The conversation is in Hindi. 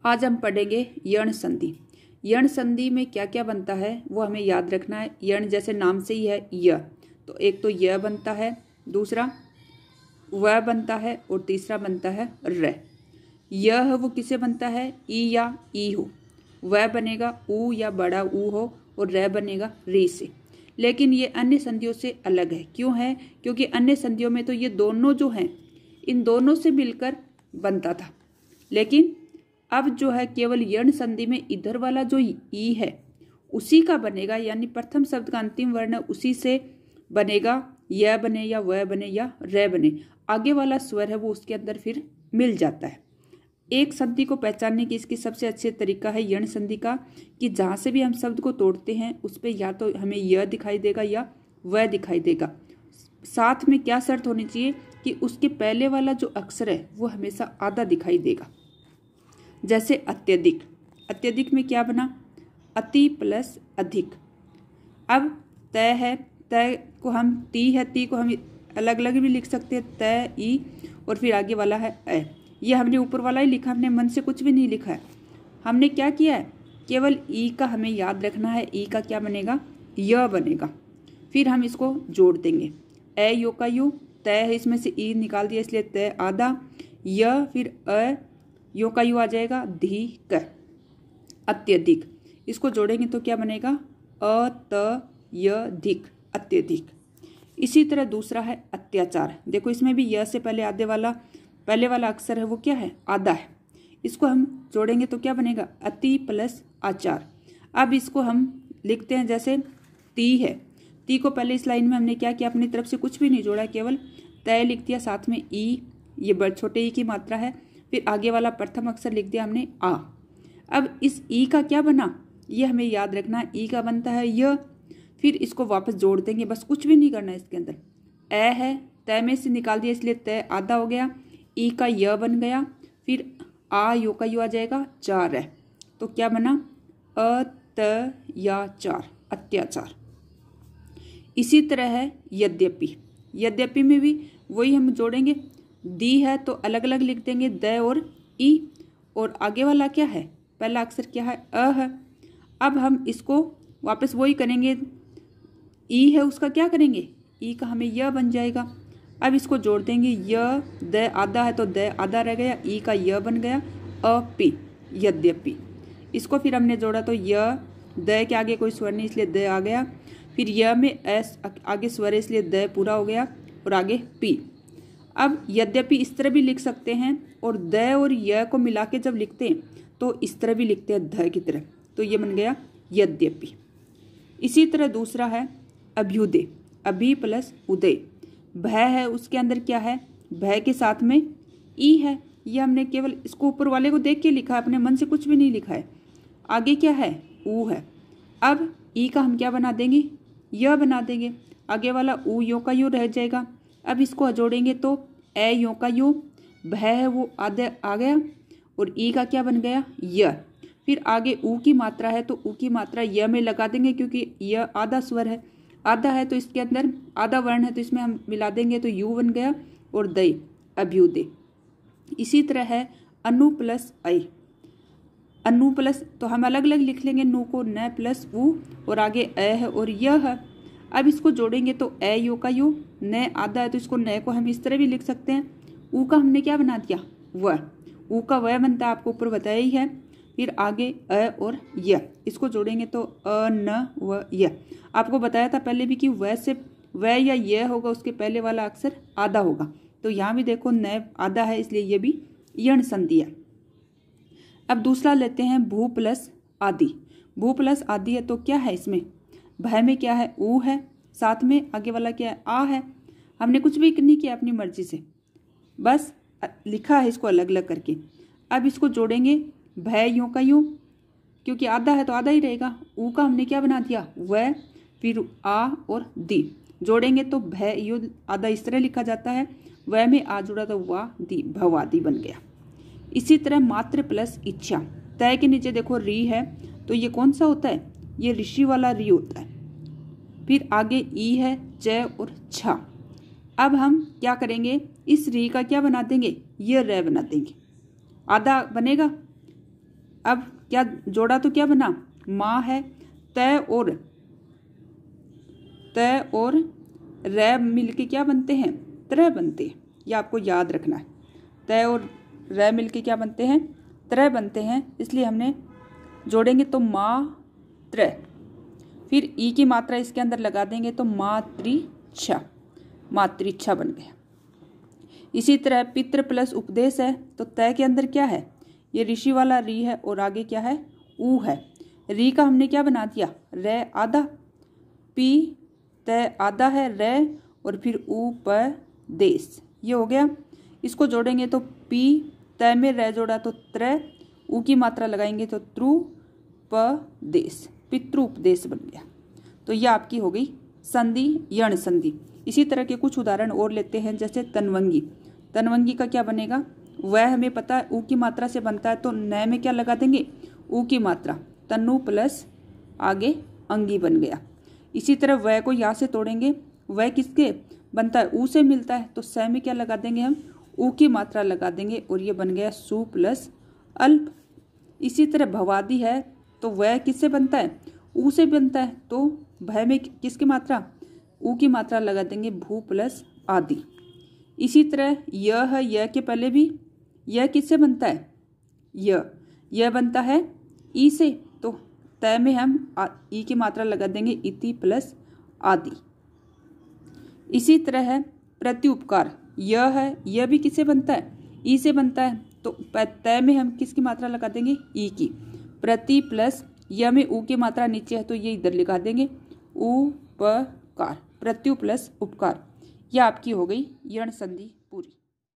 आज हम पढ़ेंगे यण संधि। यण संधि में क्या क्या बनता है वो हमें याद रखना है। यण जैसे नाम से ही है य, तो एक तो य बनता है, दूसरा व बनता है और तीसरा बनता है र। यह वो किसे बनता है, ई या ई हो। वह बनेगा ऊ या बड़ा ऊ हो और र बनेगा री से। लेकिन ये अन्य संधियों से अलग है। क्यों है? क्योंकि अन्य संधियों में तो ये दोनों जो हैं इन दोनों से मिलकर बनता था, लेकिन अब जो है केवल यण संधि में इधर वाला जो ई है उसी का बनेगा, यानी प्रथम शब्द का अंतिम वर्ण उसी से बनेगा। यह बने या वह बने या र बने, आगे वाला स्वर है वो उसके अंदर फिर मिल जाता है। एक संधि को पहचानने की इसकी सबसे अच्छे तरीका है यण संधि का, कि जहाँ से भी हम शब्द को तोड़ते हैं उस पर या तो हमें यह दिखाई देगा या वह दिखाई देगा। साथ में क्या शर्त होनी चाहिए कि उसके पहले वाला जो अक्षर है वो हमेशा आधा दिखाई देगा। जैसे अत्यधिक, अत्यधिक में क्या बना, अति प्लस अधिक। अब तय है, तय को हम ती है, ती को हम अलग अलग भी लिख सकते हैं, तय ई, और फिर आगे वाला है ए। ये हमने ऊपर वाला ही लिखा, हमने मन से कुछ भी नहीं लिखा है। हमने क्या किया है, केवल ई का हमें याद रखना है। ई का क्या बनेगा, य बनेगा। फिर हम इसको जोड़ देंगे, ए यो का यू, तय है इसमें से ई निकाल दिया इसलिए तय आधा, य फिर अ यो का यू आ जाएगा, धिक अत्यधिक। इसको जोड़ेंगे तो क्या बनेगा, अत्यधिक अत्यधिक। इसी तरह दूसरा है अत्याचार। देखो इसमें भी य से पहले आधे वाला पहले वाला अक्षर है वो क्या है, आधा है। इसको हम जोड़ेंगे तो क्या बनेगा, अति प्लस आचार। अब इसको हम लिखते हैं जैसे ती है, ती को पहले इस लाइन में हमने क्या किया, अपनी तरफ से कुछ भी नहीं जोड़ा, केवल तय लिख दिया, साथ में ई, ये बड़े छोटे ई की मात्रा है, फिर आगे वाला प्रथम अक्षर लिख दिया हमने आ। अब इस ई का क्या बना, ये हमें याद रखना है। ई का बनता है य, फिर इसको वापस जोड़ देंगे, बस कुछ भी नहीं करना है इसके अंदर। ए है, तय में से निकाल दिया इसलिए तय आधा हो गया, ई का य बन गया, फिर आ यो का यू आ जाएगा, चार है, तो क्या बना, अत्याचार अत्याचार। इसी तरह है यद्यपि। यद्यपि में भी वही हम जोड़ेंगे, दी है तो अलग अलग लिख देंगे, द और ई, और आगे वाला क्या है, पहला अक्षर क्या है, अ है। अब हम इसको वापस वही करेंगे, ई है उसका क्या करेंगे, ई का हमें य बन जाएगा। अब इसको जोड़ देंगे, य द आधा है तो द आधा रह गया, ई का य बन गया, अपि यद्यपि। इसको फिर हमने जोड़ा तो य, द के आगे कोई स्वर नहीं इसलिए द आ गया, फिर य में एस आगे स्वर है इसलिए द पूरा हो गया, और आगे पी। अब यद्यपि इस तरह भी लिख सकते हैं, और द और य को मिला के जब लिखते हैं तो इस तरह भी लिखते हैं ध की तरह, तो ये बन गया यद्यपि। इसी तरह दूसरा है अभ्युदय। अभि प्लस उदय, भय है उसके अंदर क्या है, भय के साथ में ई है। ये हमने केवल इसको ऊपर वाले को देख के लिखा है, अपने मन से कुछ भी नहीं लिखा है। आगे क्या है, ऊ है। अब ई का हम क्या बना देंगे, यह बना देंगे, आगे वाला ऊ यो का यू रह जाएगा। अब इसको जोड़ेंगे तो ए यो का यू, भय है वो आधे आ गया, और ई का क्या बन गया, य। फिर आगे ऊ की मात्रा है तो ऊ की मात्रा य में लगा देंगे, क्योंकि य आधा स्वर है, आधा है तो इसके अंदर आधा वर्ण है तो इसमें हम मिला देंगे तो यू बन गया, और दय अभ्युदय। इसी तरह है अनु प्लस ऐ। अनु प्लस तो हम अलग अलग लिख लेंगे, नु को न प्लस ऊ, और आगे अ है और यह है। अब इसको जोड़ेंगे तो ए यो का यू, न आधा है तो इसको न को हम इस तरह भी लिख सकते हैं। ऊ का हमने क्या बना दिया, वह, ऊ का वह बनता है, आपको ऊपर बताया ही है। फिर आगे अ और य, इसको जोड़ेंगे तो अ न व य। आपको बताया था पहले भी कि वह से वह या यह होगा, उसके पहले वाला अक्षर आधा होगा, तो यहाँ भी देखो न आधा है इसलिए ये भी यण संधि है। अब दूसरा लेते हैं भू प्लस आदि। भू प्लस आदि है तो क्या है, इसमें भय में क्या है, ऊ है, साथ में आगे वाला क्या है, आ है। हमने कुछ भी नहीं किया अपनी मर्जी से, बस लिखा है इसको अलग अलग करके। अब इसको जोड़ेंगे, भय यूं का यूं, क्योंकि आधा है तो आधा ही रहेगा। ऊ का हमने क्या बना दिया, वह, फिर आ और दी, जोड़ेंगे तो भय यू आधा इस तरह लिखा जाता है, वह में आ जुड़ा तो वाह दी, भवादि बन गया। इसी तरह मात्र प्लस इच्छा। तय के नीचे देखो री है, तो ये कौन सा होता है, ये ऋषि वाला री होता है। फिर आगे ई है, च और छा। अब हम क्या करेंगे, इस री का क्या बना देंगे, ये र बना देंगे, आधा बनेगा, अब क्या जोड़ा तो क्या बना, माँ है, तय और रै मिलके क्या बनते हैं, त्रय बनते हैं। ये आपको याद रखना है, तय और रै मिलके क्या बनते हैं, त्रय बनते हैं। इसलिए हमने जोड़ेंगे तो मात्रय, फिर ई की मात्रा इसके अंदर लगा देंगे तो मातृच्छा, मातृच्छा बन गया। इसी तरह पितृ प्लस उपदेश है तो तय के अंदर क्या है, ये ऋषि वाला री है और आगे क्या है, ऊ है। री का हमने क्या बना दिया, रे आधा, पी तय आधा है रे, और फिर उपदेश, ये हो गया। इसको जोड़ेंगे तो पी तय में रे जोड़ा तो त्रय, ऊ की मात्रा लगाएंगे तो त्रुपदेश, पितृपदेश बन गया। तो यह आपकी हो गई संधि, यण संधि। इसी तरह के कुछ उदाहरण और लेते हैं, जैसे तनवंगी। तनवंगी का क्या बनेगा, वह हमें पता है ऊ की मात्रा से बनता है, तो न में क्या लगा देंगे, ऊ की मात्रा, तनु प्लस आगे अंगी बन गया। इसी तरह वह को यहाँ से तोड़ेंगे, वह किसके बनता है, ऊ से मिलता है, तो स में क्या लगा देंगे हम, ऊ की मात्रा लगा देंगे और ये बन गया सु प्लस अल्प। इसी तरह भवादि है तो वह किससे बनता है, ऊ से बनता है, तो भय में किसकी मात्रा, ऊ की मात्रा लगा देंगे भू प्लस आदि। इसी तरह यह है, यह के पहले भी यह किससे बनता है, यह बनता है ई से, तो तय में हम ई की मात्रा लगा देंगे इति प्लस आदि। इसी तरह है प्रत्युपकार, यह है, यह भी किससे बनता है, ई से बनता है, तो तय में हम किसकी मात्रा लगा देंगे, ई की, प्रति प्लस यह में ऊ की मात्रा नीचे है तो ये इधर लिखा देंगे उपकार, प्रत्यु प्लस उपकार। यह आपकी हो गई यण संधि।